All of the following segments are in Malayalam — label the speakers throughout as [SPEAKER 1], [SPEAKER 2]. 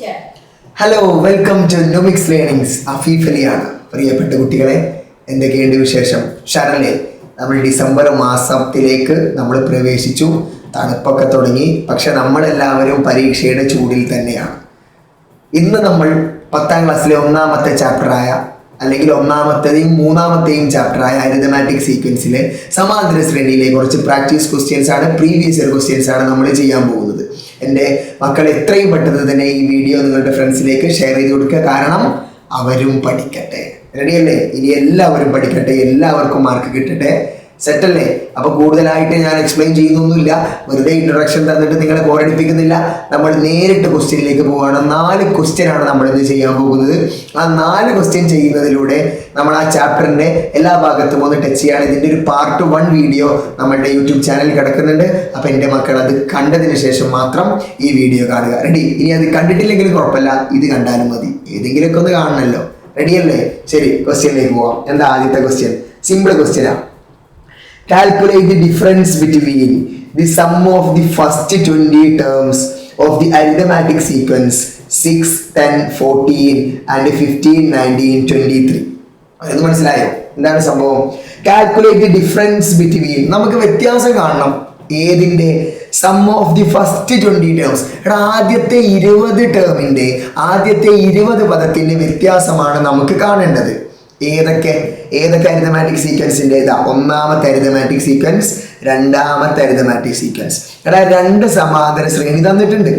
[SPEAKER 1] Hello, welcome to Numix learnings. Afeef അലിയാണ്. പ്രിയപ്പെട്ട കുട്ടികളെ, എന്തൊക്കെയുണ്ട് വിശേഷം? ഷറല്ലേ, നമ്മൾ ഡിസംബർ മാസത്തിലേക്ക് നമ്മൾ പ്രവേശിച്ചു. തണുപ്പൊക്കെ തുടങ്ങി. പക്ഷെ നമ്മളെല്ലാവരും പരീക്ഷയുടെ ചൂടിൽ തന്നെയാണ്. ഇന്ന് നമ്മൾ 10ാം ക്ലാസ്സിലെ ഒന്നാമത്തെ ചാപ്റ്ററായ അല്ലെങ്കിൽ ഒന്നാമത്തെയും മൂന്നാമത്തെയും ചാപ്റ്ററായ അരിതമാറ്റിക് സീക്വൻസിലെ സമാന്തര ശ്രേണിയിലെ കുറച്ച് പ്രാക്ടീസ് ക്വസ്റ്റ്യൻസ് ആണ്, പ്രീവിയസ് ഇയർ ക്വസ്റ്റ്യൻസ് ആണ് നമ്മൾ ചെയ്യാൻ പോകുന്നത്. എൻ്റെ മക്കൾ എത്രയും പെട്ടെന്ന് തന്നെ ഈ വീഡിയോ നിങ്ങളുടെ ഫ്രണ്ട്സിലേക്ക് ഷെയർ ചെയ്ത് കൊടുക്കുക. കാരണം അവരും പഠിക്കട്ടെ. റെഡിയല്ലേ? ഇനി എല്ലാവരും പഠിക്കട്ടെ, എല്ലാവർക്കും മാർക്ക് കിട്ടട്ടെ. സെറ്റല്ലേ? അപ്പോൾ കൂടുതലായിട്ട് ഞാൻ എക്സ്പ്ലെയിൻ ചെയ്യുന്നൊന്നുമില്ല, വെറുതെ ഇൻട്രൊഡക്ഷൻ തന്നിട്ട് നിങ്ങളെ ബോറടിപ്പിക്കുന്നില്ല. നമ്മൾ നേരിട്ട് ക്വസ്റ്റ്യനിലേക്ക് പോവുകയാണ്. 4 ക്വസ്റ്റ്യനാണ് നമ്മളിത് ചെയ്യാൻ പോകുന്നത്. ആ 4 ക്വസ്റ്റ്യൻ ചെയ്യുന്നതിലൂടെ നമ്മൾ ആ ചാപ്റ്ററിൻ്റെ എല്ലാ ഭാഗത്തും ഒന്ന് ടച്ച് ചെയ്യാണ്. ഇതിൻ്റെ ഒരു പാർട്ട് 1 വീഡിയോ നമ്മുടെ യൂട്യൂബ് ചാനലിൽ കിടക്കുന്നുണ്ട്. അപ്പോൾ എൻ്റെ മക്കൾ അത് കണ്ടതിന് ശേഷം മാത്രം ഈ വീഡിയോ കാണുക. റെഡി? ഇനി അത് കണ്ടിട്ടില്ലെങ്കിലും കുഴപ്പമില്ല, ഇത് കണ്ടാലും മതി. ഏതെങ്കിലുമൊക്കെ ഒന്ന് കാണണമല്ലോ. റെഡിയല്ലേ? ശരി, ക്വസ്റ്റ്യനിലേക്ക് പോവാം. എന്താ ആദ്യത്തെ ക്വസ്റ്റ്യൻ? സിമ്പിൾ ക്വസ്റ്റ്യനാണ്. Calculate the difference between the sum of the first 20 terms of the arithmetic sequence 6, 10, 14 and 15, 19, 23. അതെന്ന് മനസ്സിലായോ? എന്താണ് സംഭവം? കാൽക്കുലേറ്റ് ദി ഡിഫറൻസ് ബിറ്റ്വീൻ, നമുക്ക് വ്യത്യാസം കാണണം. ഏതിൻ്റെ? Sum of the first 20 terms. ആദ്യത്തെ 20 ടേമിൻ്റെ, ആദ്യത്തെ 20 പദത്തിൻ്റെ വ്യത്യാസമാണ് നമുക്ക് കാണേണ്ടത്. ഏതൊക്കെ അരിതമാറ്റിക് സീക്വൻസിൻ്റെ? ഇതാ ഒന്നാമത്തെ അരിതമാറ്റിക് സീക്വൻസ്, രണ്ടാമത്തെ അരിതമാറ്റിക് സീക്വൻസ്. 2 സമാന്തര ശ്രേണി തന്നിട്ടുണ്ട്.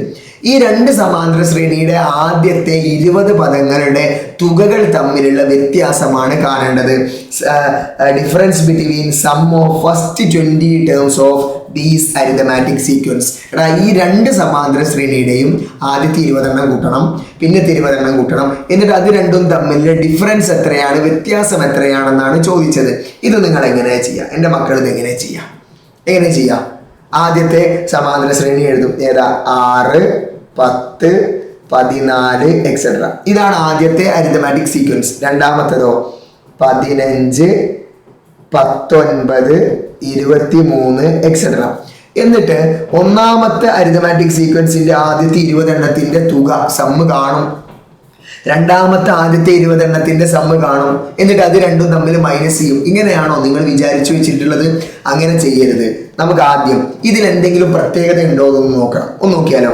[SPEAKER 1] ഈ 2 സമാന്തര ശ്രേണിയുടെ ആദ്യത്തെ 20 പദങ്ങളുടെ തുകകൾ തമ്മിലുള്ള വ്യത്യാസമാണ് കാണേണ്ടത്. Difference between sum of first 20 terms of these arithmetic sequence. ഈ 2 സമാന്തര ശ്രേണിയുടെയും ആദ്യത്തെ 20 കൂട്ടണം, പിന്നത്തെ 20 കൂട്ടണം. എന്നിട്ട് അത് രണ്ടും തമ്മിലുള്ള ഡിഫറൻസ് എത്രയാണ്, വ്യത്യാസം എത്രയാണെന്നാണ് ചോദിച്ചത്. ഇത് നിങ്ങൾ എങ്ങനെ ചെയ്യാം? എൻ്റെ മക്കൾ ഇത് എങ്ങനെ ചെയ്യാം? ആദ്യത്തെ സമാന്തര ശ്രേണി എഴുതും. ഏതാ? 6, 10, 14 എക്സെട്ര. ഇതാണ് ആദ്യത്തെ അരിതമാറ്റിക് സീക്വൻസ്. രണ്ടാമത്തേതോ 15, 19, 23 എക്സെട്ര. എന്നിട്ട് ഒന്നാമത്തെ അരിതമാറ്റിക് സീക്വൻസിന്റെ ആദ്യത്തെ 20 എണ്ണത്തിന്റെ തുക സമ്മ് കാണും. രണ്ടാമത്തെ ആദ്യത്തെ 20 എണ്ണത്തിന്റെ സമ്മ് കാണും. എന്നിട്ട് അത് രണ്ടും തമ്മിൽ മൈനസ് ചെയ്യും. ഇങ്ങനെയാണോ നിങ്ങൾ വിചാരിച്ചു വെച്ചിട്ടുള്ളത്? അങ്ങനെ ചെയ്യരുത്. നമുക്ക് ആദ്യം ഇതിൽ എന്തെങ്കിലും പ്രത്യേകത ഉണ്ടോ എന്ന് നോക്കണം. ഒന്ന് നോക്കിയാലോ.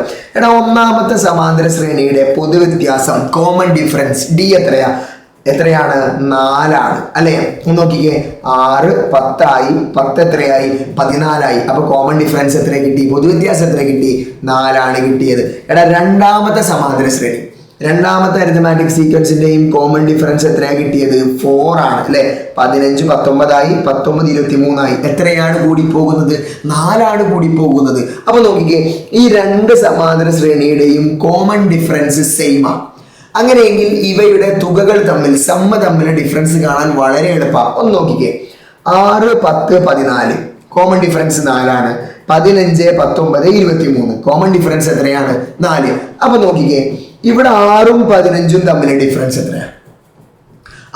[SPEAKER 1] ഒന്നാമത്തെ സമാന്തര ശ്രേണിയുടെ പൊതുവ്യത്യാസം, കോമൺ ഡിഫറൻസ് ഡി എത്രയാണ്? 4 ആണ് അല്ലേ? ഒന്ന് നോക്കിക്കേ. 6, 10 ആയി, 10 എത്രയായി? 14 ആയി. അപ്പൊ കോമൺ ഡിഫറൻസ് എത്ര കിട്ടി? പൊതുവ്യത്യാസം എത്ര കിട്ടി? 4 ആണ് കിട്ടിയത്. രണ്ടാമത്തെ സമാന്തര ശ്രേണി, രണ്ടാമത്തെ അരിതമാറ്റിക് സീക്വൻസിന്റെയും കോമൺ ഡിഫറൻസ് എത്രയാണ് കിട്ടിയത്? 4 ആണ് അല്ലെ? 15, 19 ആയി, 19, 23 ആയി. എത്രയാണ് കൂടി പോകുന്നത്? 4 ആണ് കൂടി പോകുന്നത്. അപ്പൊ നോക്കിക്കേ, ഈ 2 സമാന്തര ശ്രേണിയുടെയും കോമൺ ഡിഫറൻസ് സെയിം ആണ്. അങ്ങനെയെങ്കിൽ ഇവയുടെ തുകകൾ തമ്മിൽ, സമ്മ തമ്മിൽ ഡിഫറൻസ് കാണാൻ വളരെ എളുപ്പമാണ്. ഒന്ന് നോക്കിക്കേ. 6, 10, 14 കോമൺ ഡിഫറൻസ് 4 ആണ്. 15, 19, 23 കോമൺ ഡിഫറൻസ് എത്രയാണ്? 4. അപ്പൊ നോക്കിക്കേ, ഇവിടെ 6ഉം 15ഉം തമ്മിലെ ഡിഫറൻസ് എത്രയാണ്?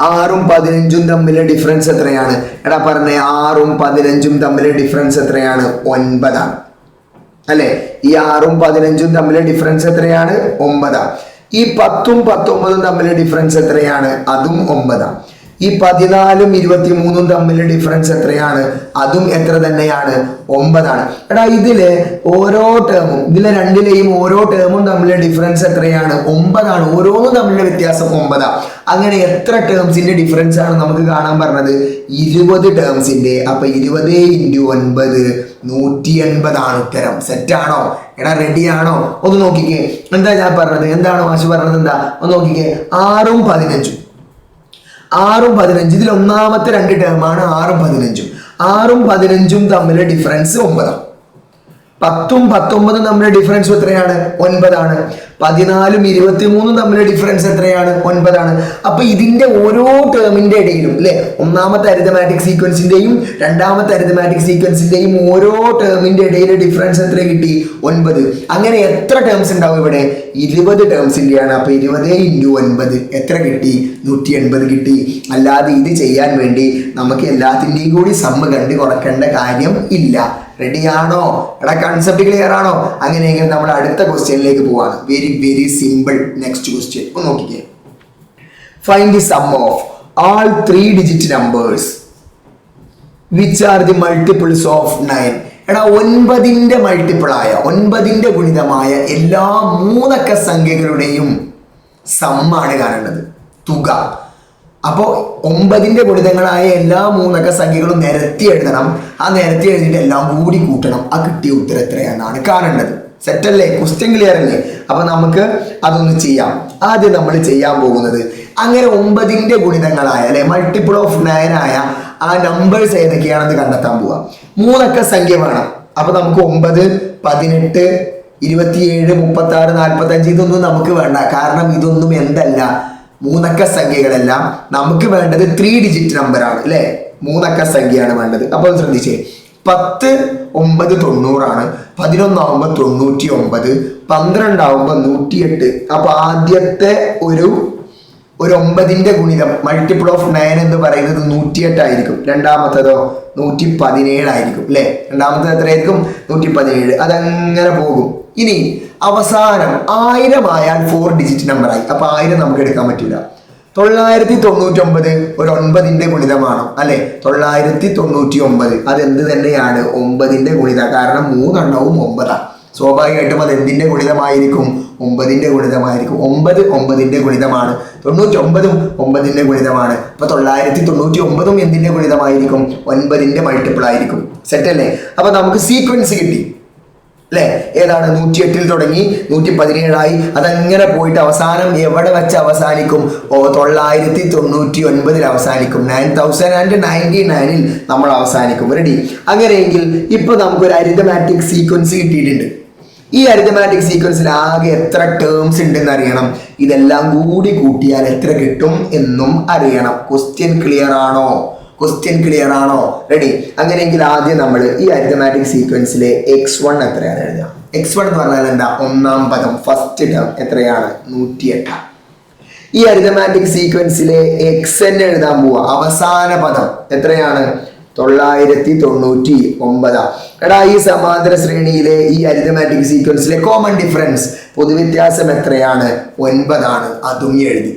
[SPEAKER 1] 6ഉം 15ഉം തമ്മിലെ ഡിഫറൻസ് എത്രയാണ്? പറഞ്ഞേ, 6ഉം 15ഉം തമ്മിലെ ഡിഫറൻസ് എത്രയാണ്? 9 ആണ് അല്ലെ? ഈ 6ഉം 15ഉം തമ്മിലെ ഡിഫറൻസ് എത്രയാണ്? 9. ഈ 10ഉം 19ഉം തമ്മിലെ ഡിഫറൻസ് എത്രയാണ്? അതും 9. ഈ 14ഉം 23ഉം തമ്മിലെ ഡിഫറൻസ് എത്രയാണ്? അതും എത്ര തന്നെയാണ്? 9 ആണ്. ഇതിലെ ഓരോ ടേമും, ഇതിലെ രണ്ടിലെയും ഓരോ ടേമും തമ്മിലെ ഡിഫറൻസ് എത്രയാണ്? 9 ആണ്. ഓരോന്നും തമ്മിലുള്ള വ്യത്യാസം 9. അങ്ങനെ എത്ര ടേംസിന്റെ ഡിഫറൻസ് ആണ് നമുക്ക് കാണാൻ പറഞ്ഞത്? 20 ടേംസിന്റെ. അപ്പൊ 20 × 9 180 ആണ് ഉത്തരം. സെറ്റാണോ? റെഡി ആണോ? ഒന്ന് നോക്കിക്കേ. എന്താ ഞാൻ പറഞ്ഞത്? എന്താണ് മാഷ് പറഞ്ഞത്? എന്താ? ഒന്ന് നോക്കിക്കേ. 6ഉം 15ഉം, 6ഉം 15, ഇതിൽ ഒന്നാമത്തെ 2 ടേമാണ് 6ഉം 15ഉം. 6ഉം 15ഉം തമ്മിലെ ഡിഫറൻസ് 9. 10ഉം 19ഉം തമ്മിലെ ഡിഫറൻസ് എത്രയാണ്? 9 ആണ്. 14ഉം 23ഉം തമ്മിലെ ഡിഫറൻസ് എത്രയാണ്? 9 ആണ്. അപ്പൊ ഇതിന്റെ ഓരോ ടേമിന്റെ ഇടയിലും അല്ലെ, ഒന്നാമത്തെ അരിതമാറ്റിക് സീക്വൻസിന്റെയും രണ്ടാമത്തെ അരിതമാറ്റിക് സീക്വൻസിന്റെയും ഓരോ ടേമിന്റെ ഇടയിലെ ഡിഫറൻസ് എത്ര കിട്ടി? 9. അങ്ങനെ എത്ര ടേംസ് ഉണ്ടാവും ഇവിടെ? 20 ടേംസിന്റെയാണ്. അപ്പൊ 20 × 9 എത്ര കിട്ടി? 180 കിട്ടി. അല്ലാതെ ഇത് ചെയ്യാൻ വേണ്ടി നമുക്ക് എല്ലാത്തിൻ്റെയും കൂടി സമ്മ് കണ്ട് കുറക്കേണ്ട കാര്യം ഇല്ല. റെഡിയാണോ? എടാ കൺസെപ്റ്റ് ക്ലിയർ ആണോ? അങ്ങനെയെങ്കിൽ നമ്മൾ അടുത്ത ക്വസ്റ്റ്യനിലേക്ക് പോവാണ്. Very very simple. Next question ഒന്ന് നോക്കിക്കേ. Find the sum of all 3-digit numbers which are the multiples of 9. എടാ 9ന്റെ മൾട്ടിപ്പിളായ 9ന്റെ ഗുണിതമായ എല്ലാ 3 അക്ക സംഖ്യകളുടെയും സമ്മാണ് കാണേണ്ടത്, തുക. അപ്പോൾ 9ന്റെ ഗുണിതങ്ങളായ എല്ലാ 3 അക്ക സംഖ്യകളും നിരത്തി എഴുതണം. ആ നിരത്തി എഴുതിയിട്ട് എല്ലാം കൂടി കൂട്ടണം. ആ കിട്ടിയ ഉത്തരം എത്രയാണെന്നാണ് കാണേണ്ടത്. സെറ്റല്ലേ? ക്വസ്റ്റ്യൻ ക്ലിയർ അല്ലേ? അപ്പൊ നമുക്ക് അതൊന്ന് ചെയ്യാം. ആദ്യം നമ്മൾ ചെയ്യാൻ പോകുന്നത് അങ്ങനെ 9ന്റെ ഗുണിതങ്ങളായ അല്ലെ മൾട്ടിപ്പിൾ ഓഫ് 9 ആയ ആ നമ്പേഴ്സ് ഏതൊക്കെയാണെന്ന് കണ്ടെത്താൻ പോവാ. 3 അക്ക സംഖ്യ വേണം. അപ്പൊ നമുക്ക് 9, 18, 27, 36, 45 ഇതൊന്നും നമുക്ക് വേണ്ട. കാരണം ഇതൊന്നും എന്തല്ല, 3 അക്ക സംഖ്യകളെല്ലാം. നമുക്ക് വേണ്ടത് 3-digit നമ്പർ ആണ് അല്ലെ, 3 അക്ക സംഖ്യയാണ് വേണ്ടത്. അപ്പോൾ ശ്രദ്ധിച്ചേ, 10, 9 90 11 ആവുമ്പോൾ 99, 12 ആവുമ്പോൾ 108. അപ്പൊ ആദ്യത്തെ ഒരു 9ന്റെ ഗുണിതം മൾട്ടിപ്പിൾ ഓഫ് 9 എന്ന് പറയുന്നത് 108 ആയിരിക്കും. രണ്ടാമത്തേതോ 117 ആയിരിക്കും അല്ലെ. രണ്ടാമത്തെ എത്രയായിരിക്കും? 117. അതങ്ങനെ പോകും. ഇനി അവസാനം 1000 ആയാൽ 4-digit നമ്പർ ആയി. അപ്പൊ 1000 നമുക്ക് എടുക്കാൻ പറ്റില്ല. 999 ഒരു 9ന്റെ ഗുണിതമാണ് അല്ലെ. 999 അതെന്ത് തന്നെയാണ്? 9ന്റെ ഗുണിത. കാരണം 3 എണ്ണവും 9. സ്വാഭാവികമായിട്ടും അത് എന്തിന്റെ ഗുണിതമായിരിക്കും? 9ന്റെ ഗുണിതമായിരിക്കും. 9 9ന്റെ ഗുണിതമാണ്. 99 9ന്റെ ഗുണിതമാണ്. അപ്പൊ 999 എന്തിന്റെ ഗുണിതമായിരിക്കും? 9ന്റെ മൾട്ടിപ്പിൾ ആയിരിക്കും. സെറ്റ് അല്ലേ? അപ്പൊ നമുക്ക് സീക്വൻസ് കിട്ടി അല്ലെ. ഏതാണ്? 108 തുടങ്ങി 117 ആയി. അതങ്ങനെ പോയിട്ട് അവസാനം എവിടെ വെച്ച് അവസാനിക്കും? 999 അവസാനിക്കും. 9099 നമ്മൾ അവസാനിക്കും. റെഡി? അങ്ങനെയെങ്കിൽ ഇപ്പൊ നമുക്കൊരു അരിതമാറ്റിക് സീക്വൻസ് കിട്ടിയിട്ടുണ്ട്. ഈ അരിതമാറ്റിക് സീക്വൻസിൽ ആകെ എത്ര ടേംസ് ഉണ്ടെന്ന് അറിയണം. ഇതെല്ലാം കൂടി കൂട്ടിയാൽ എത്ര കിട്ടും എന്നും അറിയണം. ക്വസ്റ്റ്യൻ ക്ലിയർ ആണോ? ക്വസ്റ്റ്യൻ ക്ലിയർ ആണോ? റെഡി? അങ്ങനെയെങ്കിൽ ആദ്യം നമ്മൾ ഈ അരിതമാറ്റിക് സീക്വൻസിലെ x1 എത്രയാണ് എഴുതാം. x1 എന്ന് പറഞ്ഞാൽ എന്താ? 1ാം പദം, ഫസ്റ്റ് ടേം എത്രയാണ്? 108. ഈ അരിതമാറ്റിക് സീക്വൻസിലെ xn എഴുതാൻ പോവാ. അവസാന പദം എത്രയാണ്? 999. എടാ ഈ സമാന്തര ശ്രേണിയിലെ ഈ അരിതമാറ്റിക് സീക്വൻസിലെ കോമൺ ഡിഫറൻസ്, പൊതുവ്യത്യാസം എത്രയാണ്? 9 ആണ്. അതും എഴുതി.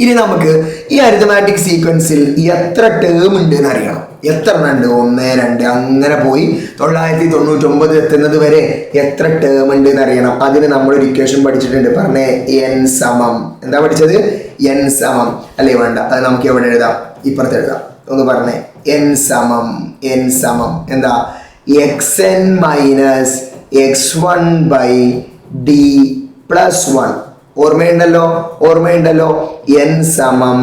[SPEAKER 1] ഇനി നമുക്ക് ഈ അരിതമാറ്റിക് സീക്വൻസിൽ എത്ര ടേം ഉണ്ട് എന്ന് അറിയണം. എത്ര ഉണ്ട്? 1 2 അങ്ങനെ പോയി 999 എത്തുന്നത് വരെ എത്ര ടേം ഉണ്ട് എന്ന് അറിയണം. അതിന് നമ്മളൊരു ഇക്വേഷൻ പഠിച്ചിട്ടുണ്ട്. പറഞ്ഞേ, n സമം എന്താ പഠിച്ചത്? n സമം അല്ലേ? വേണ്ട, അത് നമുക്ക് എവിടെ എഴുതാം? ഇപ്പുറത്ത് എഴുതാം. ഒന്ന് പറഞ്ഞേ, n സമം എന്താ? xn minus x1 by d plus 1. ഓർമ്മയുണ്ടല്ലോ. n സമം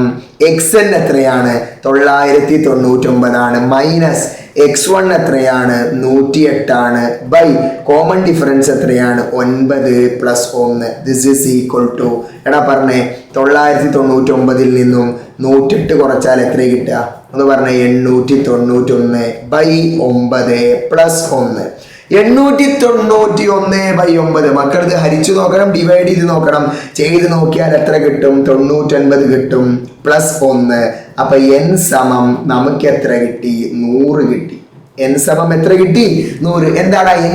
[SPEAKER 1] xn എത്രയാണ്? 999 ആണ്. മൈനസ് x1 എത്രയാണ്? 108 ആണ്. ബൈ കോമൺ ഡിഫറൻസ് എത്രയാണ്? 9 plus 1. This is equal to, എടാ പറഞ്ഞേ, 999 നിന്നും 108 കുറച്ചാൽ എത്ര കിട്ടുക? ഒന്ന് പറഞ്ഞേ, 891 ബൈ 9 പ്ലസ് 1. 891 ബൈ 9. മക്കളിത് ഹരിച്ചു നോക്കണം, ഡിവൈഡ് ചെയ്ത് നോക്കണം. ചെയ്ത് നോക്കിയാൽ എത്ര കിട്ടും? 99 കിട്ടും പ്ലസ് 1. അപ്പൊ n സമം നമുക്ക് എത്ര കിട്ടി? 100 കിട്ടി. n സമം എത്ര കിട്ടി? 100. എന്താടാ n?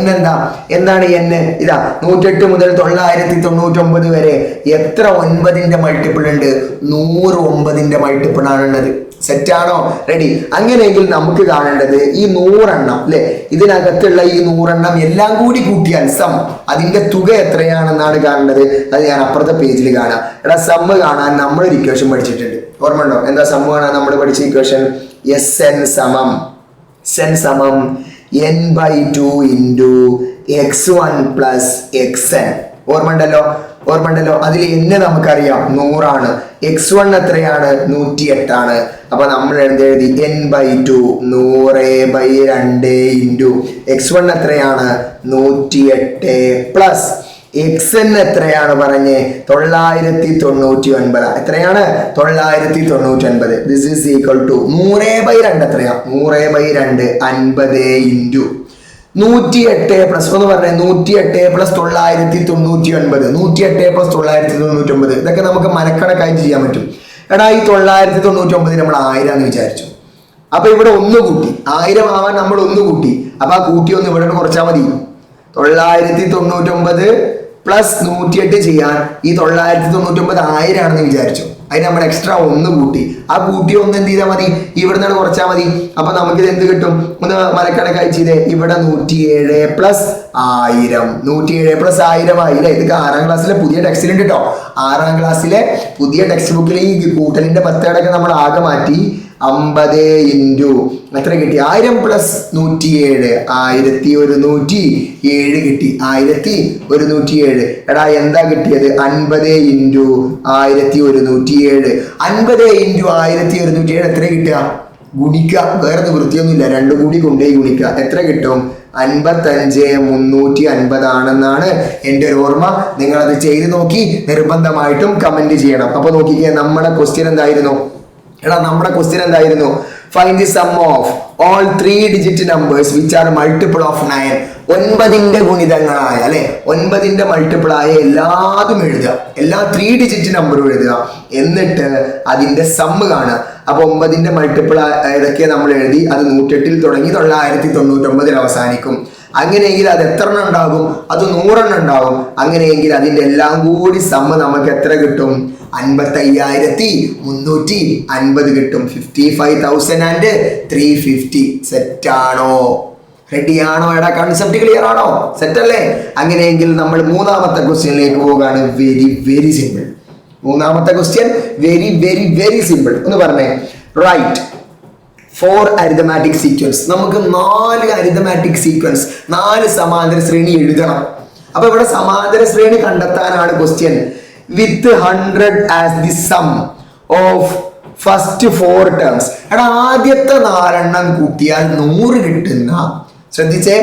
[SPEAKER 1] എന്താണ് n? ഇതാ 108 മുതൽ 999 വരെ എത്ര 9ന്റെ മൾട്ടിപ്പിൾ ഉണ്ട്? 109ന്റെ മൾട്ടിപ്പിൾ ആണുള്ളത്. സെറ്റാണോ? റെഡി? അങ്ങനെയെങ്കിൽ നമുക്ക് കാണേണ്ടത് ഈ 100 എണ്ണം അല്ലെ, ഇതിനകത്തുള്ള ഈ 100 എണ്ണം എല്ലാം കൂടി കൂട്ടിയാൽ സം, അതിന്റെ തുക എത്രയാണെന്നാണ് കാണേണ്ടത്. അത് ഞാൻ അപ്പുറത്തെ പേജിൽ കാണാം. എടാ സമ്മ് കാണാൻ നമ്മളൊരു ഇക്വേഷൻ പഠിച്ചിട്ടുണ്ട്. ഓർമ്മ ഉണ്ടോ? എന്താ സമ്മ് കാണാൻ നമ്മൾ പഠിച്ച ഇക്വേഷൻ? Sn സമം n/2 into x1 plus xn. ഓർമ്മയുണ്ടല്ലോ. അതിൽ n നമുക്കറിയാം 100 ആണ്. x1 എത്രയാണ്? 108 ആണ്. അപ്പൊ നമ്മൾ എഴുതി n/2 100/2 ഇൻറ്റു x1 എത്രയാണ്? 108 പ്ലസ് xn എത്രയാണ് പറഞ്ഞേ? 999. എത്രയാണ്? 999. ദിസ് ഈസ് ഈക്വൽ ടു 100/2 എത്രയാ? 100/2 50 ഇൻറ്റു 108 പ്ലസ് ഒന്ന് പറഞ്ഞേ, 108 പ്ലസ് 999. 108 പ്ലസ് 999 ഇതൊക്കെ നമുക്ക് മനക്കണക്കായി ചെയ്യാൻ പറ്റും. എടാ ഈ 999 നമ്മൾ 1000 എന്ന് വിചാരിച്ചു. അപ്പൊ ഇവിടെ ഒന്ന് കൂട്ടി, 1000 ആവാൻ നമ്മൾ ഒന്ന് കൂട്ടി. അപ്പൊ ആ കൂട്ടി ഒന്ന് ഇവിടെ കുറച്ചാൽ മതി. 999 പ്ലസ് 108 ചെയ്യാൻ ഈ 999 1000 ആണെന്ന് വിചാരിച്ചു. അതിന് നമ്മൾ എക്സ്ട്രാ ഒന്ന് കൂട്ടി. ആ കൂട്ടി ഒന്ന് എന്ത് ചെയ്താൽ മതി, ഇവിടെ നിന്ന് കുറച്ചാൽ മതി. അപ്പൊ നമുക്കിത് എന്ത് കിട്ടും, ഒന്ന് മലക്കണക്ക് അയച്ചത്. ഇവിടെ 107 പ്ലസ് 1000, 107 പ്ലസ് 1000 ആയില്ലേ. ഇതൊക്കെ 6ാം ക്ലാസ്സിലെ പുതിയ ടെക്സ്റ്റിലുണ്ട് കേട്ടോ. 6ാം ക്ലാസ്സിലെ പുതിയ ടെക്സ്റ്റ് ബുക്കിൽ ഈ കൂട്ടലിന്റെ 10 അടക്കം നമ്മൾ ആകെ മാറ്റി. 50 ഇൻറ്റു എത്ര കിട്ടി, 1000 പ്ലസ് 107, 1107 കിട്ടി. 1107. എടാ എന്താ കിട്ടിയത്, 50 ഇൻറ്റു 1107. 50 ഇൻറ്റു 1107 എത്ര കിട്ടുക, ഗുണിക്കുക. വേറെ നിവൃത്തിയൊന്നുമില്ല, രണ്ടും കൂടി കൊണ്ടുപോയി ഗുണിക്കുക. എത്ര കിട്ടും, 55,350 ആണെന്നാണ് എൻ്റെ ഒരു ഓർമ്മ. നിങ്ങളത് ചെയ്ത് നോക്കി നിർബന്ധമായിട്ടും കമന്റ് ചെയ്യണം. അപ്പൊ നോക്കിക്കേ, നമ്മുടെ ക്വസ്റ്റ്യൻ എന്തായിരുന്നു, എടാ നമ്മുടെ ക്വസ്റ്റ്യൻ എന്തായിരുന്നു, find the sum of all 3 digit numbers which are multiple of 9. 9ന്റെ ഗുണിതങ്ങളായ അല്ലെ, 9ന്റെ മൾട്ടിപ്പിൾ ആയ എല്ലാതും എഴുതുക, എല്ലാ 3 ഡിജിറ്റ് നമ്പറും എഴുതുക. എന്നിട്ട് അതിന്റെ സമ്മ് കാണുക. അപ്പൊ 9ന്റെ മൾട്ടിപ്പിൾ ഏതൊക്കെ നമ്മൾ എഴുതി. അത് 108 തുടങ്ങി 999 അവസാനിക്കും. അങ്ങനെയെങ്കിൽ അത് എത്ര എണ്ണം ഉണ്ടാകും, അത് 100 ഉണ്ടാകും. അങ്ങനെയെങ്കിൽ അതിന്റെ എല്ലാം കൂടി സമ്മ് നമുക്ക് എത്ര കിട്ടും, 55,350 കിട്ടും. 55,350. സെറ്റാണോ, റെഡിയാണോ? എടാ കൺസെപ്റ്റ് ക്ലിയർ ആണോ, സെറ്റ് അല്ലേ? അങ്ങനെയെങ്കിൽ നമ്മൾ മൂന്നാമത്തെ ക്വസ്റ്റ്യനിലേക്ക് പോവുകയാണ്. Very very simple. മൂന്നാമത്തെ question very very very simple. ഒന്ന് പറഞ്ഞേ, റൈറ്റ് 4 അരിതമാറ്റിക് സീക്വൻസ്. നമുക്ക് 4 അരിതമാറ്റിക് സീക്വൻസ്, 4 സമാന്തര ശ്രേണി എഴുതണം. അപ്പൊ ഇവിടെ സമാന്തര ശ്രേണി കണ്ടെത്താനാണ് question. With 100 as the sum of first 4 terms. എടാ ആദ്യത്തെ 4 എണ്ണം കൂട്ടിയാൽ 100 കിട്ടുന്ന, ശ്രദ്ധിച്ചേ,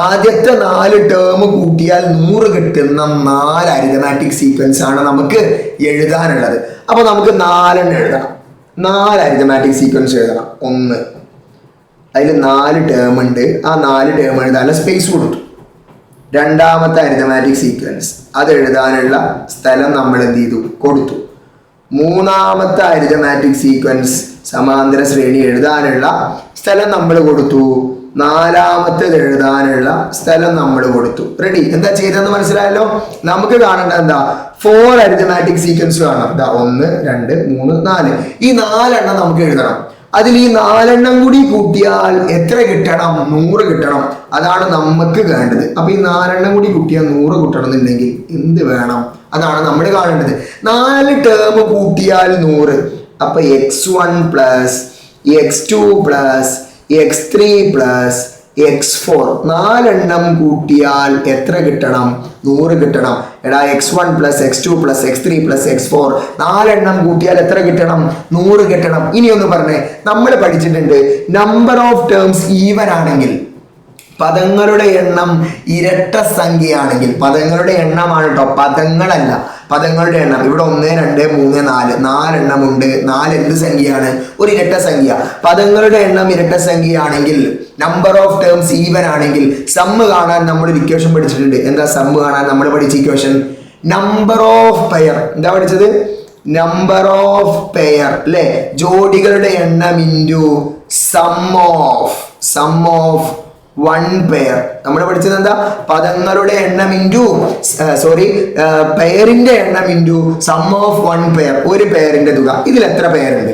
[SPEAKER 1] ആദ്യത്തെ 4 ടേം കൂട്ടിയാൽ 100 കിട്ടുന്ന 4 അരിതമാറ്റിക് സീക്വൻസ് ആണ് നമുക്ക് എഴുതാനുള്ളത്. അപ്പൊ നമുക്ക് 4 എണ്ണം എഴുതണം. 4 അരിതമാറ്റിക് സീക്വൻസ് എഴുതണം. 1, അതിൽ 4 ടേം ഉണ്ട്. ആ 4 ടേം എഴുതാനുള്ള സ്പേസ് കൊടുത്തു. രണ്ടാമത്തെ അരിതമാറ്റിക് സീക്വൻസ്, അത് എഴുതാനുള്ള സ്ഥലം നമ്മൾ എന്ത് ചെയ്തു, കൊടുത്തു. മൂന്നാമത്തെ അരിതമാറ്റിക് സീക്വൻസ് സമാന്തര ശ്രേണി എഴുതാനുള്ള സ്ഥലം നമ്മൾ കൊടുത്തു. നാലാമത്തേത് എഴുതാനുള്ള സ്ഥലം നമ്മൾ കൊടുത്തു. റെഡി? എന്താ ചെയ്തതെന്ന് മനസ്സിലായല്ലോ. നമുക്ക് കാണേണ്ട എന്താ, 4 അരിതമാറ്റിക് സീക്വൻസ് കാണാം. 1 2 3 4. ഈ 4 എണ്ണം നമുക്ക് എഴുതണം. അതിൽ ഈ 4 എണ്ണം കൂടി കൂട്ടിയാൽ എത്ര കിട്ടണം, 100 കിട്ടണം. അതാണ് നമുക്ക് വേണ്ടത്. അപ്പൊ ഈ 4 എണ്ണം കൂടി കൂട്ടിയാൽ 100 കിട്ടണം എന്നുണ്ടെങ്കിൽ എന്ത് വേണം, അതാണ് നമ്മൾ കാണേണ്ടത്. 4 ടേം കൂട്ടിയാൽ 100. അപ്പൊ x1 plus x2 plus x3 plus x4, 4 എണ്ണം കൂട്ടിയാൽ എത്ര കിട്ടണം, 100 കിട്ടണം. എടാ x1 plus x2 plus x3 plus x4, 4 എണ്ണം കൂട്ടിയാൽ എത്ര കിട്ടണം, 100 കിട്ടണം. ഇനി ഒന്ന് പറഞ്ഞേ, നമ്മൾ പഠിച്ചിട്ടുണ്ട് നമ്പർ ഓഫ് ടേംസ് ഈവൻ ആണെങ്കിൽ, പദങ്ങളുടെ എണ്ണം ഇരട്ട സംഖ്യയാണെങ്കിൽ, പദങ്ങളുടെ എണ്ണമാണ് കേട്ടോ, പദങ്ങളല്ല, പദങ്ങളുടെ എണ്ണം. ഇവിടെ 1 2 3 4 4 എണ്ണമുണ്ട്. 4 എന്ത് സംഖ്യയാണ്, ഒരു ഇരട്ട സംഖ്യ. പദങ്ങളുടെ എണ്ണം ഇരട്ട സംഖ്യയാണെങ്കിൽ, നമ്പർ ഓഫ് ടേംസ് ഈവൻ ആണെങ്കിൽ, സമ്മ് കാണാൻ നമ്മൾ ഒരു ഇക്വേഷൻ പഠിച്ചിട്ടുണ്ട്. എന്താ സമ്മ് കാണാൻ നമ്മൾ പഠിച്ച ഇക്വേഷൻ? Number of pair. എന്താ പഠിച്ചത്? നമ്പർ ഓഫ് പെയർ അല്ലെ, ജോഡികളുടെ എണ്ണം ഇൻറ്റു സം ഓഫ് 1 പെയർ. നമ്മൾ പഠിച്ചത് എന്താ, പദങ്ങളുടെ എണ്ണം ഇൻറ്റു പെയറിന്റെ എണ്ണം ഇൻറ്റു സം ഓഫ് 1 പെയർ, ഒരു പെയറിന്റെ തുക. ഇതിൽ എത്ര പെയറുണ്ട്?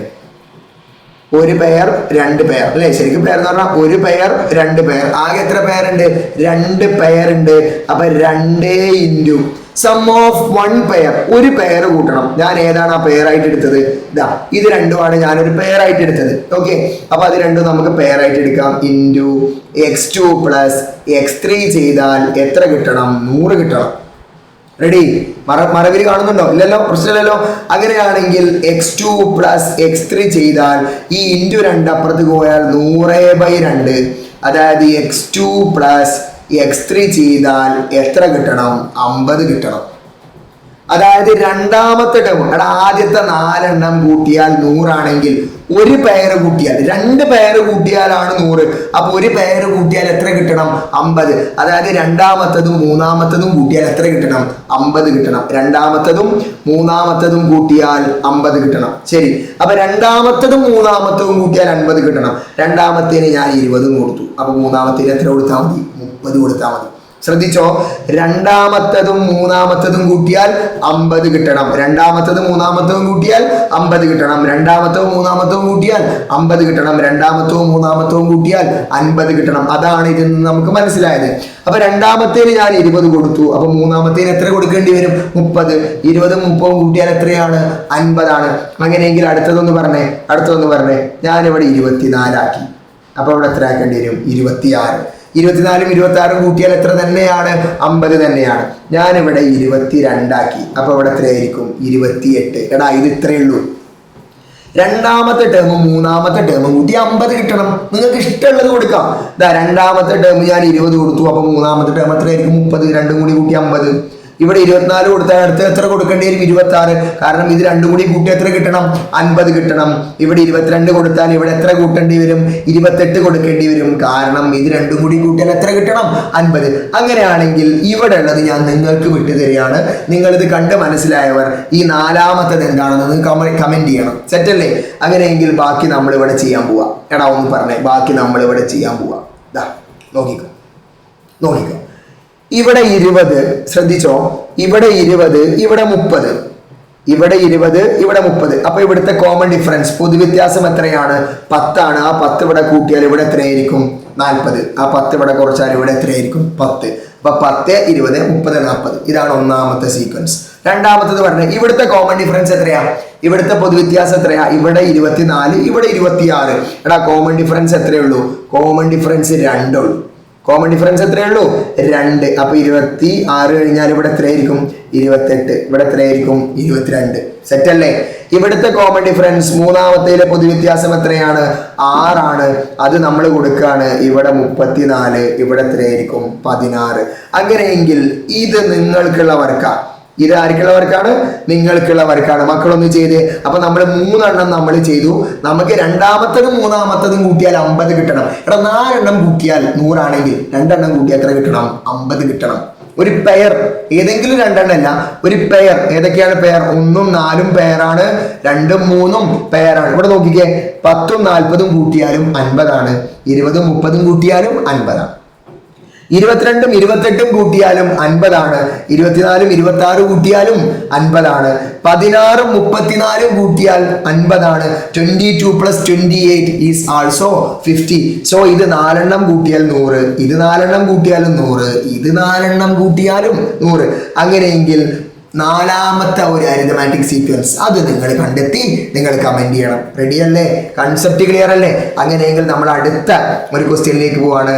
[SPEAKER 1] ഒരു പെയർ, 2 പെയർ അല്ലെ. ശരിക്കും പെയർ എന്ന് പറഞ്ഞാൽ ഒരു പെയർ, 2 പെയർ. ആകെ എത്ര പെയറുണ്ട്? 2 പെയർ ഉണ്ട്. അപ്പൊ 2 ഇൻറ്റു സം ഓഫ് 1 പെയർ, ഒരു പെയർ കൂട്ടണം. ഞാൻ ഏതാണ് ആ പെയർ ആയിട്ട് എടുത്തത്? ഇതാ, ഇത് രണ്ടുമാണ് ഞാനൊരു പെയർ ആയിട്ട് എടുത്തത്. ഓക്കെ, അപ്പൊ അത് രണ്ടും നമുക്ക് പെയർ ആയിട്ട് എടുക്കാം. ഇൻറ്റു x2 പ്ലസ് x3 ചെയ്താൽ എത്ര കിട്ടണം? 100 കിട്ടണം. റെഡി? മറവിൽ കാണുന്നുണ്ടോ? ഇല്ലല്ലോ, പ്രശ്നമില്ലല്ലോ. അങ്ങനെയാണെങ്കിൽ x2 പ്ലസ് x3 ചെയ്താൽ ഈ ഇൻറ്റു 2 അപ്പുറത്ത് പോയാൽ 100/2. അതായത് x2 പ്ലസ് x3 ചെയ്താൽ എത്ര കിട്ടണം? 50 കിട്ടണം. അതായത് രണ്ടാമത്തെ ടേം എടാ ആദ്യത്തെ 4 എണ്ണം കൂട്ടിയാൽ 100 ആണെങ്കിൽ ഒരു പെയർ കൂട്ടിയാൽ 2 പെയർ കൂട്ടിയാലാണ് 100. അപ്പൊ ഒരു പെയർ കൂട്ടിയാൽ എത്ര കിട്ടണം? 50. അതായത് രണ്ടാമത്തതും മൂന്നാമത്തതും കൂട്ടിയാൽ എത്ര കിട്ടണം? 50 കിട്ടണം. രണ്ടാമത്തതും മൂന്നാമത്തതും കൂട്ടിയാൽ 50 കിട്ടണം. ശരി, അപ്പൊ രണ്ടാമത്തതും മൂന്നാമത്തതും കൂട്ടിയാൽ 50 കിട്ടണം. രണ്ടാമത്തേന് ഞാൻ 20 കൊടുത്തു. അപ്പൊ മൂന്നാമത്തേന് എത്ര കൊടുത്താൽ മതി? 30 കൊടുത്താൽ മതി. ശ്രദ്ധിച്ചോ, രണ്ടാമത്തതും മൂന്നാമത്തതും കൂട്ടിയാൽ 50 കിട്ടണം. രണ്ടാമത്തതും മൂന്നാമത്തതും കൂട്ടിയാൽ 50 കിട്ടണം. രണ്ടാമത്തവും മൂന്നാമത്തവും കൂട്ടിയാൽ 50 കിട്ടണം. രണ്ടാമത്തവും മൂന്നാമത്തവും കൂട്ടിയാൽ 50 കിട്ടണം. അതാണ് ഇതിൽ നിന്ന് നമുക്ക് മനസ്സിലായത്. അപ്പൊ രണ്ടാമത്തേന് ഞാൻ 20 കൊടുത്തു. അപ്പൊ മൂന്നാമത്തേന് എത്ര കൊടുക്കേണ്ടി വരും? 30. 20 30 കൂട്ടിയാൽ എത്രയാണ്? 50 ആണ്. അങ്ങനെയെങ്കിൽ അടുത്തതൊന്ന് പറഞ്ഞേ. ഞാനിവിടെ 24 ആക്കി. അപ്പൊ ഇവിടെ എത്ര ആക്കേണ്ടി വരും? 26. 24 26 കൂട്ടിയാൽ എത്ര തന്നെയാണ്? 50 തന്നെയാണ്. ഞാനിവിടെ 22 ആക്കി. അപ്പൊ ഇവിടെ എത്രയായിരിക്കും? 28. എടാ ഇത് ഇത്രയേ ഉള്ളൂ. രണ്ടാമത്തെ ടേമും മൂന്നാമത്തെ ടേമും കൂട്ടി 50 കിട്ടണം. നിങ്ങൾക്ക് ഇഷ്ടമുള്ളത് കൊടുക്കാം. രണ്ടാമത്തെ ടേം ഞാൻ 20 കൊടുത്തു. അപ്പൊ മൂന്നാമത്തെ ടേം എത്രയായിരിക്കും? 30. രണ്ടും കൂടി കൂട്ടി 50. ഇവിടെ 24 കൊടുത്താൽ അടുത്ത് എത്ര കൊടുക്കേണ്ടി വരും? 26. കാരണം ഇത് രണ്ടും കൂടി കൂട്ടി എത്ര കിട്ടണം? 50 കിട്ടണം. ഇവിടെ 22 കൊടുത്താൽ ഇവിടെ എത്ര കൂട്ടേണ്ടി വരും? 28 കൊടുക്കേണ്ടി വരും. കാരണം ഇത് രണ്ടും കൂടി കൂട്ടിയാൽ എത്ര കിട്ടണം? 50. അങ്ങനെയാണെങ്കിൽ ഇവിടെ ഉള്ളത് ഞാൻ നിങ്ങൾക്ക് വിട്ടു തരികയാണ്. നിങ്ങൾ ഇത് കണ്ട് മനസ്സിലായവർ ഈ നാലാമത്തത് എന്താണെന്ന് കമന്റ് ചെയ്യണം. സെറ്റല്ലേ? അങ്ങനെയെങ്കിൽ ബാക്കി നമ്മൾ ഇവിടെ ചെയ്യാൻ പോവാ. എടാ ഒന്ന് പറഞ്ഞേ, ബാക്കി നമ്മൾ ഇവിടെ ചെയ്യാൻ പോവാ. നോക്കിക്കോ. ഇവിടെ 20, ശ്രദ്ധിച്ചോ, ഇവിടെ 20, ഇവിടെ 30, ഇവിടെ 20, ഇവിടെ 30. അപ്പൊ ഇവിടുത്തെ കോമൺ ഡിഫറൻസ് പൊതുവ്യത്യാസം എത്രയാണ്? 10 ആണ്. ആ 10 ഇവിടെ കൂട്ടിയാൽ ഇവിടെ എത്രയായിരിക്കും? 40. ആ 10 ഇവിടെ കുറച്ചാൽ ഇവിടെ എത്രയായിരിക്കും? 10. അപ്പൊ 10 20 30 40. ഇതാണ് ഒന്നാമത്തെ സീക്വൻസ്. രണ്ടാമത്തത് പറഞ്ഞത് ഇവിടുത്തെ കോമൺ ഡിഫറൻസ് എത്രയാ? ഇവിടുത്തെ പൊതുവ്യത്യാസം എത്രയാ? ഇവിടെ 24, ഇവിടെ 26. എടാ കോമൺ ഡിഫറൻസ് എത്രയുള്ളൂ? കോമൺ ഡിഫറൻസ് 2 ഉള്ളൂ. കോമൺ ഡിഫറൻസ് എത്രയുള്ളൂ? 2. അപ്പൊ 26 കഴിഞ്ഞാൽ ഇവിടെ എത്രയായിരിക്കും? 28. ഇവിടെ എത്രയായിരിക്കും? 22. സെറ്റ് അല്ലേ? ഇവിടുത്തെ കോമൺ ഡിഫറൻസ് മൂന്നാമത്തേലെ പൊതുവ്യത്യാസം എത്രയാണ്? 6 ആണ്. അത് നമ്മൾ കൊടുക്കുകയാണ്. ഇവിടെ 34, ഇവിടെ എത്രയായിരിക്കും? 16. അങ്ങനെയെങ്കിൽ ഇത് നിങ്ങൾക്കുള്ള വർക്കാണ്. ഇത് ആർക്കുള്ള വർക്കാണ്? നിങ്ങൾക്കുള്ള വർക്കാണ്. മക്കളൊന്ന് ചെയ്ത്. അപ്പൊ നമ്മൾ 3 എണ്ണം നമ്മൾ ചെയ്തു. നമുക്ക് രണ്ടാമത്തതും മൂന്നാമത്തതും കൂട്ടിയാൽ 50 കിട്ടണം. എടാ 4 എണ്ണം കൂട്ടിയാൽ 100 ആണെങ്കിൽ 2 എണ്ണം കൂട്ടിയാൽ എത്ര കിട്ടണം? 50 കിട്ടണം. ഒരു പെയർ, ഏതെങ്കിലും 2 എണ്ണമല്ല, ഒരു പെയർ. ഏതൊക്കെയാണ് പെയർ? 1ഉം 4ഉം പെയറാണ്. 2ഉം 3ഉം പെയറാണ്. ഇവിടെ നോക്കിക്കേ, 10ഉം 40ഉം കൂട്ടിയാലും 50 ആണ്. 20ഉം 30ഉം കൂട്ടിയാലും 50 ആണ്. 22ഉം 28ഉം കൂട്ടിയാലും 50 ആണ്. 24ഉം 26 കൂട്ടിയാലും 50 ആണ്. 16ഉം 34ഉം കൂട്ടിയാൽ 50 ആണ്. 22 + 28 ഈസ് ആൾസോ 50. സോ ഇത് 4 എണ്ണം കൂട്ടിയാൽ 100, ഇത് 4 എണ്ണം കൂട്ടിയാലും 100, ഇത് 4 എണ്ണം കൂട്ടിയാലും 100. അങ്ങനെയെങ്കിൽ നാലാമത്തെ ഒരു അരിതമാറ്റിക് സീക്വൻസ് അത് നിങ്ങൾ കണ്ടെത്തി നിങ്ങൾ കമന്റ് ചെയ്യണം. റെഡി അല്ലേ? കൺസെപ്റ്റ് ക്ലിയർ അല്ലേ? അങ്ങനെയെങ്കിൽ നമ്മൾ അടുത്ത ഒരു ക്വസ്റ്റ്യനിലേക്ക് പോവാണ്.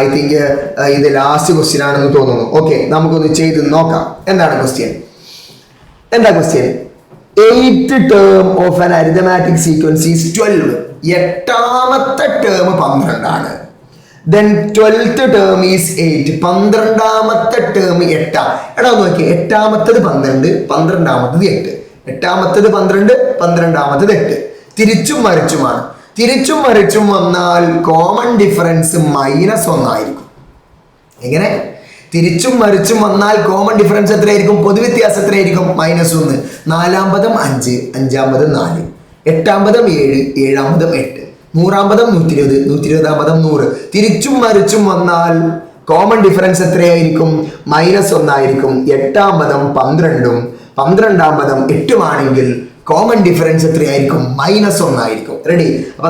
[SPEAKER 1] ഐ തിങ്ക് ഇത് ലാസ്റ്റ് ക്വസ്റ്റ്യൻ ആണെന്ന് തോന്നുന്നു. ഓക്കെ, നമുക്കൊന്ന് ചെയ്ത് നോക്കാം. എന്താണ് question? 8th term of an arithmetic sequence is 12. 8ാമത്തെ ടേം 12 ആണ്. Then 12th term is 8. 12ാമത്തെ ടേം 8. എടാ നോക്കിയേ, 8ാമത്തത് 12, 12ാമത്തത് 8. 8ാമത്തത് 12, 12ാമത്തത് 8. തിരിച്ചും മറിച്ചുമാണ്. തിരിച്ചും മറിച്ചും വന്നാൽ കോമൺ ഡിഫറൻസ് -1 ആയിരിക്കും. എങ്ങനെ? തിരിച്ചും മറിച്ചും വന്നാൽ കോമൺ ഡിഫറൻസ് എത്രയായിരിക്കും? പൊതുവ്യത്യാസം എത്രയായിരിക്കും? -1. 4ആം പദം 5, 5ആം പദം 4, 8ആം പദം 7, 7ആം പദം 8, 100ആം പദം 120, 120ആം പദം 100. തിരിച്ചും മറിച്ചും വന്നാൽ കോമൺ ഡിഫറൻസ് എത്രയായിരിക്കും? -1 ആയിരിക്കും. 8ആം പദം 12ഉം 12ആം പദം 8ഉം ആണെങ്കിൽ കോമൺ ഡിഫറൻസ് എത്രയായിരിക്കും? -1 ആയിരിക്കും. റെഡി? അപ്പൊ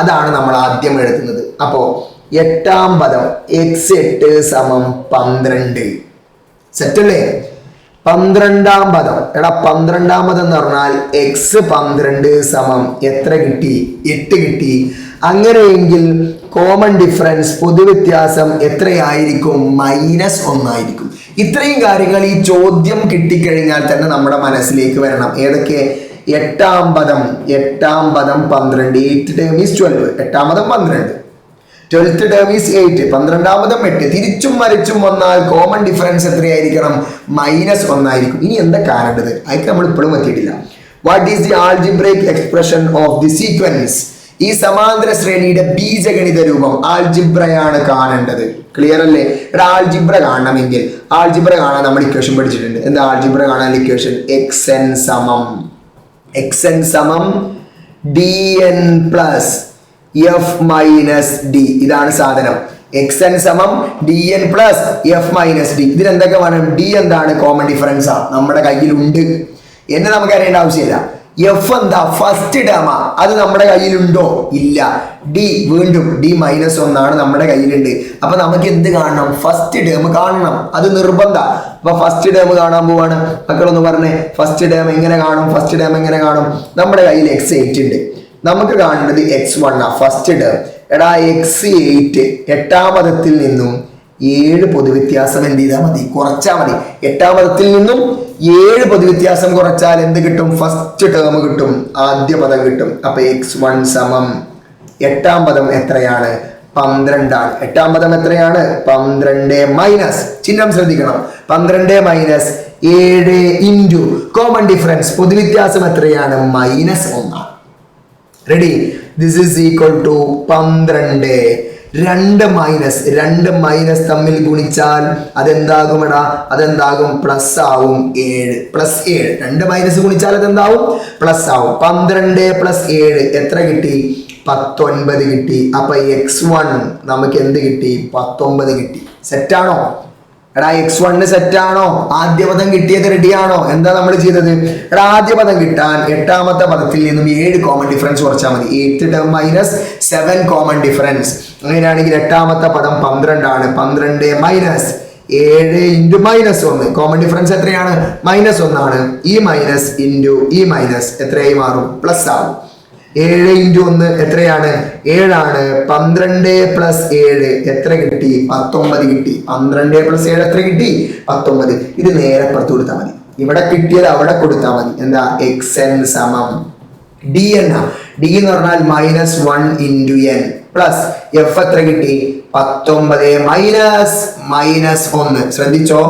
[SPEAKER 1] അതാണ് നമ്മൾ ആദ്യം എഴുതുന്നത്. അപ്പോ 8ആം പദം x8 = 12. സെറ്റല്ലേ? 12ആം പദം, എടാ 12ആം പദം എന്ന് പറഞ്ഞാൽ x12 എത്ര കിട്ടി? 8 കിട്ടി. അങ്ങനെയെങ്കിൽ കോമൺ ഡിഫറൻസ് പൊതുവ്യത്യാസം എത്രയായിരിക്കും? -1 ആയിരിക്കും. ഇത്രയും കാര്യങ്ങൾ ഈ ചോദ്യം കിട്ടിക്കഴിഞ്ഞാൽ തന്നെ നമ്മുടെ മനസ്സിലേക്ക് വരണം. ഏതൊക്കെ? 8ആം പദം 12, 8 ടേം ഈസ് 12. 8ആം പദം 12, 12th ടേം ഈസ് 8, 12ാമതും 8. തിരിച്ചും മറിച്ചും വന്നാൽ കോമൺ ഡിഫറൻസ് എത്രയായിരിക്കണം? -1 ആയിരിക്കും. ഇനി എന്താ കാണേണ്ടത്? അതൊക്കെ നമ്മൾ ഇപ്പോഴും എത്തിയിട്ടില്ല. What is the algebraic expression of the sequence? ഈ സമാന്തര ശ്രേണിയുടെ ബീജഗണിത രൂപം ആൾജിബ്രയാണ് കാണേണ്ടത്. ക്ലിയർ അല്ലേ? ഇവിടെ ആൾജിബ്ര കാണണമെങ്കിൽ ആൾജിബ്ര കാണാൻ നമ്മൾ ഇക്വേഷൻ പഠിച്ചിട്ടുണ്ട്. എന്താ ആൾജിബ്ര കാണാൻ ഇക്വേഷൻ? xn സമം dn plus f minus d. ഇതാണ് സാധനം. xn സമം dn plus f minus d. ഇതിലെന്തൊക്കെ വേണം? d എന്താണ്? കോമൺ ഡിഫറൻസാ, നമ്മുടെ കയ്യിലുണ്ട് എന്ന് നമുക്ക് അറിയേണ്ട ആവശ്യമില്ല. എഫ് എന്താ? ഫസ്റ്റ് ടേമാ, അത് നമ്മുടെ കയ്യിലുണ്ടോ? ഇല്ല. ഡി വീണ്ടും -1 നമ്മുടെ കയ്യിലുണ്ട്. അപ്പൊ നമുക്ക് എന്ത് കാണണം? ഫസ്റ്റ് ടേം കാണണം, അത് നിർബന്ധ. അപ്പൊ ഫസ്റ്റ് ടേം കാണാൻ പോവാണ്. മക്കളൊന്ന് പറഞ്ഞേ, ഫസ്റ്റ് ടേം എങ്ങനെ കാണും? ഫസ്റ്റ് ടേം എങ്ങനെ കാണും? നമ്മുടെ കയ്യിൽ x8 ഉണ്ട്, നമുക്ക് കാണേണ്ടത് x1 ആ ഫസ്റ്റ് ടേം. എടാ x8 8ാം പദത്തിൽ നിന്നും 7 പൊതുവ്യത്യാസം എന്ത് ചെയ്താൽ മതി? കുറച്ചാൽ മതി. 8ാം പദത്തിൽ നിന്നും 7 പൊതുവ്യത്യാസം കുറച്ചാൽ എന്ത് കിട്ടും? ഫസ്റ്റ് ടേം കിട്ടും, ആദ്യ പദം കിട്ടും. അപ്പൊ x1 സമം 8ാം പദം എത്രയാണ്? 12 ആണ്. 8ാം പദം എത്രയാണ്? 12 മൈനസ്, ചിഹ്നം ശ്രദ്ധിക്കണം, 12 മൈനസ് 7 ഇൻറ്റു കോമൺ ഡിഫറൻസ് പൊതുവ്യത്യാസം എത്രയാണ്? -1. Ready? This is equal to 12. 2 minus തമ്മിൽ ഗുണിച്ചാൽ അതെന്താകും? എടാ അതെന്താകും? പ്ലസ് ആവും. 7 പ്ലസ് 7. 2 മൈനസ് ഗുണിച്ചാൽ അതെന്താവും? പ്ലസ് ആവും. 12 പ്ലസ് 7 എത്ര കിട്ടി? 19 കിട്ടി. അപ്പൊ x1 നമുക്ക് എന്ത് കിട്ടി? 19 കിട്ടി. സെറ്റാണോ? എടാ x1 സെറ്റാണോ? ആദ്യ പദം കിട്ടിയത് റെഡിയാണോ? എന്താ നമ്മൾ ചെയ്തത്? എടാ ആദ്യ പദം കിട്ടാൻ 8ാമത്തെ പദത്തിൽ നിന്നും 7 കോമൺ ഡിഫറൻസ് കുറച്ചാൽ മതി. 8th term minus 7 common difference. അങ്ങനെയാണെങ്കിൽ 8ാമത്തെ പദം 12 ആണ്. 12 മൈനസ് 7 ഇൻറ്റു -1. കോമൺ ഡിഫറൻസ് എത്രയാണ്? -1 ആണ്. ഈ മൈനസ് ഇൻറ്റു ഈ മൈനസ് എത്രയായി മാറും? പ്ലസ് ആവും. 7 ഇൻറ്റു 1 എത്രയാണ്? 7 ആണ്. 12 പ്ലസ് 7 എത്ര കിട്ടി? 19 കിട്ടി. 12 പ്ലസ് 7 എത്ര കിട്ടി? 19. ഇത് നേരെ പുറത്ത് കൊടുത്താൽ മതി. ഇവിടെ കിട്ടിയത് അവിടെ കൊടുത്താൽ മതി. എന്താ? xn സമം dn. d എന്ന് പറഞ്ഞാൽ -1 ഇൻറ്റു n പ്ലസ് f എത്ര കിട്ടി? 19 മൈനസ് 1. ശ്രദ്ധിച്ചോ,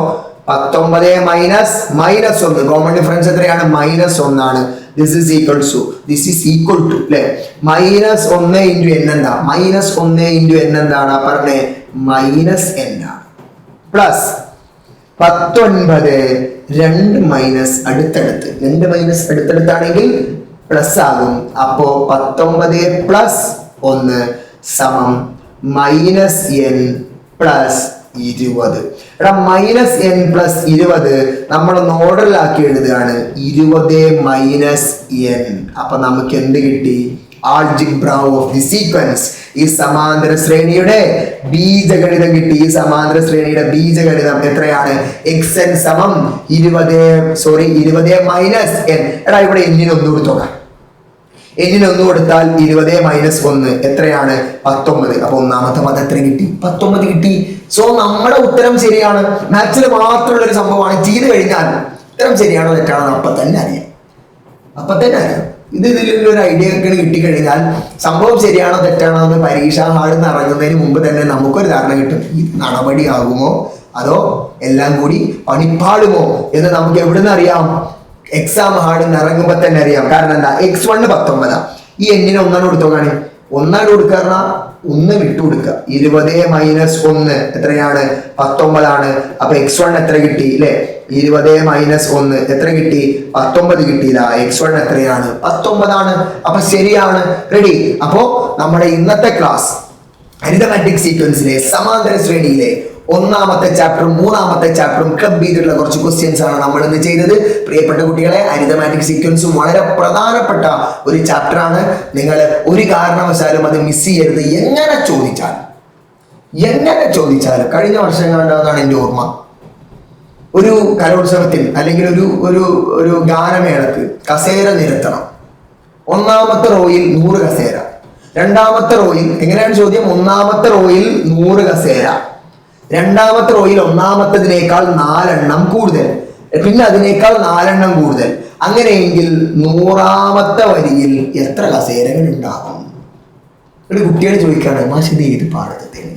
[SPEAKER 1] 19 മൈനസ് -1. കോമൺ ഡിഫറൻസ് എത്രയാണ്? -1 ആണ്. This is equal to അല്ലേ? -1 ഇൻറ്റു n എന്താ? -1 ഇൻറ്റു n എന്താണ് പറഞ്ഞേ? -n ആണ്. പ്ലസ് 19 2 മൈനസ് അടുത്തടുത്താണെങ്കിൽ പ്ലസ് ആകും. അപ്പോ 19 പ്ലസ് 1 സമം -n പ്ലസ് 20. എടാ -n പ്ലസ് 20 നമ്മളൊന്ന് ഓർഡറിലാക്കി എഴുതുകയാണ്. 20 മൈനസ് n. അപ്പൊ നമുക്ക് എന്ത് കിട്ടി? Algebra of the sequence. ഈ സമാന്തര ശ്രേണിയുടെ ബീജഗണിതം കിട്ടി. ഈ സമാന്തര ശ്രേണിയുടെ ബീജഗണിതം എത്രയാണ്? xn സമം 20 മൈനസ് n. എടാ ഇവിടെ എന്നിന് ഒന്ന് കൊടുത്തോളാം. എന്നിന് ഒന്ന് കൊടുത്താൽ 20 മൈനസ് 1 എത്രയാണ്? 19. അപ്പൊ ഒന്നാമത്തെ പദം എത്ര കിട്ടി? 19 കിട്ടി. സോ നമ്മുടെ ഉത്തരം ശരിയാണ്. മാത്സിൽ മാത്രമുള്ള ഒരു സംഭവമാണ്. ചെയ്ത് കഴിഞ്ഞാൽ ഉത്തരം ശരിയാണോ തെറ്റാണോ അപ്പൊ തന്നെ അറിയാം. ഇതിലൊരു ഐഡിയ ഒക്കെ കിട്ടിക്കഴിഞ്ഞാൽ സംഭവം ശരിയാണോ തെറ്റാണോ എന്ന് പരീക്ഷാ ഹാളിൽ നിന്ന് ഇറങ്ങുന്നതിന് മുമ്പ് തന്നെ നമുക്കൊരു ധാരണ കിട്ടും. ഇത് നടപടിയാകുമോ അതോ എല്ലാം കൂടി പണിപ്പാടുമോ എന്ന് നമുക്ക് എവിടുന്ന് അറിയാം? എക്സാം ഹാളിൽ നിന്ന് ഇറങ്ങുമ്പോ തന്നെ അറിയാം. കാരണം എന്താ? x1 19. ഈ എന്നിനെ ഒന്നാണ് കൊടുത്തോക്കാണ്. ഒന്നാണ് കൊടുക്കാറ 1 വിട്ടു കൊടുക്കുക. 20 മൈനസ് 1 എത്രയാണ്? 19 ആണ്. അപ്പൊ x1 എത്ര കിട്ടി? അല്ലെ? 20 മൈനസ് 1 എത്ര കിട്ടി? 19 കിട്ടിയില്ല. x1 എത്രയാണ്? 19 ആണ്. അപ്പൊ ശരിയാണ്. റെഡി? അപ്പോ നമ്മുടെ ഇന്നത്തെ ക്ലാസ് അരിതമാറ്റിക് സീക്വൻസിലെ സമാന്തര ശ്രേണിയിലെ ഒന്നാമത്തെ ചാപ്റ്ററും മൂന്നാമത്തെ ചാപ്റ്ററും ക്ലബ് ചെയ്തിട്ടുള്ള കുറച്ച് ക്വസ്റ്റ്യൻസ് ആണ് നമ്മൾ ഇന്ന് ചെയ്തത്. പ്രിയപ്പെട്ട കുട്ടികളെ, അരിതമാറ്റിക് സീക്വൻസും വളരെ പ്രധാനപ്പെട്ട ഒരു ചാപ്റ്റർ ആണ്. നിങ്ങൾ ഒരു കാരണവശാലും അത് മിസ് ചെയ്യരുത്. എങ്ങനെ ചോദിച്ചാലും കഴിഞ്ഞ വർഷം കണ്ടതാണ് എൻ്റെ ഓർമ്മ. ഒരു കലോത്സവത്തിൽ അല്ലെങ്കിൽ ഒരു ഗാനമേളക്ക് കസേര നിരത്തണം. ഒന്നാമത്തെ റോയിൽ 100 കസേര, രണ്ടാമത്തെ റോയിൽ എങ്ങനെയാണ് ചോദ്യം? ഒന്നാമത്തെ റോയിൽ 100 കസേര, രണ്ടാമത്തെ റോയിൽ ഒന്നാമത്തതിനേക്കാൾ 4 എണ്ണം കൂടുതൽ, പിന്നെ അതിനേക്കാൾ 4 എണ്ണം കൂടുതൽ. അങ്ങനെയെങ്കിൽ 100ാമത്തെ വരിയിൽ എത്ര കസേരകൾ ഉണ്ടാകും? ഒരു കുട്ടിയോട് ചോദിക്കാണ് മാഷ് ഇത് ഏത് പാഠത്തിൽ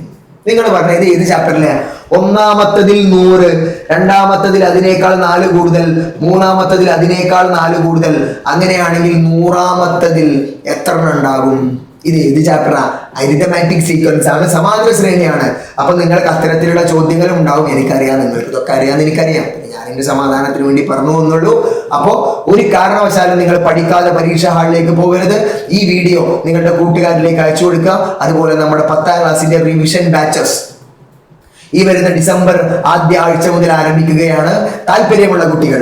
[SPEAKER 1] നിങ്ങൾ പറഞ്ഞത് ഏത് ചാപ്റ്ററിലെ? ഒന്നാമത്തതിൽ 100, രണ്ടാമത്തതിൽ അതിനേക്കാൾ 4 കൂടുതൽ, മൂന്നാമത്തതിൽ അതിനേക്കാൾ 4 കൂടുതൽ, അങ്ങനെയാണെങ്കിൽ 100ാമത്തതിൽ എത്ര ഉണ്ടാകും? ഇത് ഏത് ചാപ്റ്ററാ? അരിതമാറ്റിക് സീക്വൻസ് ആണ്, സമാന്തര ശ്രേണിയാണ്. അപ്പൊ നിങ്ങൾക്ക് അത്തരത്തിലുള്ള ചോദ്യങ്ങളും ഉണ്ടാവും. എനിക്കറിയാം, നിങ്ങൾക്ക് ഇതൊക്കെ അറിയാമെന്ന് എനിക്കറിയാം. ഞാൻ എന്റെ സമാധാനത്തിന് വേണ്ടി പറഞ്ഞു വന്നുള്ളൂ. അപ്പോ ഒരു കാരണവശാലും നിങ്ങൾ പഠിക്കാതെ പരീക്ഷാ ഹാളിലേക്ക് പോകരുത്. ഈ വീഡിയോ നിങ്ങളുടെ കൂട്ടുകാരിലേക്ക് അയച്ചു കൊടുക്കുക. അതുപോലെ നമ്മുടെ 10ാം ക്ലാസ്സിന്റെ റിവിഷൻ ബാച്ചസ് ഈ വരുന്ന ഡിസംബർ ആദ്യ ആഴ്ച മുതൽ ആരംഭിക്കുകയാണ്. താല്പര്യമുള്ള കുട്ടികൾ,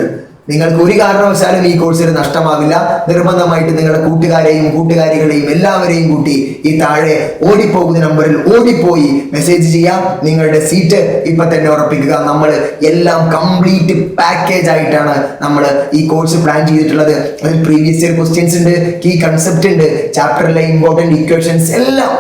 [SPEAKER 1] നിങ്ങൾക്ക് ഒരു കാരണവശാലും ഈ കോഴ്സിന് നഷ്ടമാവില്ല. നിർബന്ധമായിട്ട് നിങ്ങളുടെ കൂട്ടുകാരെയും കൂട്ടുകാരികളെയും എല്ലാവരെയും കൂട്ടി ഈ താഴെ ഓടിപ്പോകുന്ന നമ്പറിൽ ഓടിപ്പോയി മെസ്സേജ് ചെയ്യാം. നിങ്ങളുടെ സീറ്റ് ഇപ്പൊ തന്നെ ഉറപ്പിക്കുക. നമ്മൾ എല്ലാം കംപ്ലീറ്റ് പാക്കേജ് ആയിട്ടാണ് നമ്മൾ ഈ കോഴ്സ് പ്ലാൻ ചെയ്തിട്ടുള്ളത്. അതിൽ പ്രീവിയസ് ഇയർ ക്വസ്റ്റ്യൻസ് ഉണ്ട്, കീ കൺസെപ്റ്റ് ഉണ്ട്, ചാപ്റ്ററിലെ ഇമ്പോർട്ടന്റ് ഇക്വേഷൻസ് എല്ലാം.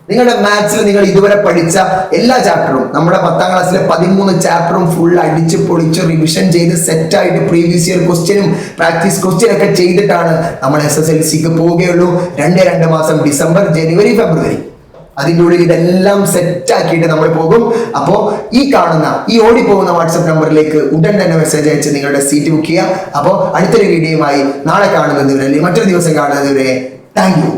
[SPEAKER 1] നിങ്ങളുടെ മാത്സിൽ നിങ്ങൾ ഇതുവരെ പഠിച്ച എല്ലാ ചാപ്റ്ററും, നമ്മുടെ 10ാം ക്ലാസ്സിലെ 13 ചാപ്റ്ററും ഫുൾ അടിച്ച് പൊളിച്ച് റിവിഷൻ ചെയ്ത് സെറ്റ് ആയിട്ട് പ്രീവിയസ് ഇയർ ക്വസ്റ്റ്യനും പ്രാക്ടീസ് ക്വസ്റ്റ്യൻ ഒക്കെ ചെയ്തിട്ടാണ് നമ്മൾ SSLCക്ക് പോവുകയുള്ളൂ. 2 മാസം, ഡിസംബർ, ജനുവരി, ഫെബ്രുവരി, അതിൻ്റെ ഉള്ളിൽ ഇതെല്ലാം സെറ്റ് ആക്കിയിട്ട് നമ്മൾ പോകും. അപ്പോൾ ഈ കാണുന്ന ഈ ഓടിപ്പോകുന്ന വാട്സപ്പ് നമ്പറിലേക്ക് ഉടൻ തന്നെ മെസ്സേജ് അയച്ച് നിങ്ങളുടെ സീറ്റ് ബുക്ക് ചെയ്യുക. അപ്പോൾ അടുത്തൊരു വീഡിയോയുമായി നാളെ കാണുന്നത് വരെ, അല്ലെങ്കിൽ മറ്റൊരു ദിവസം കാണുന്നത് വരെ, താങ്ക് യു.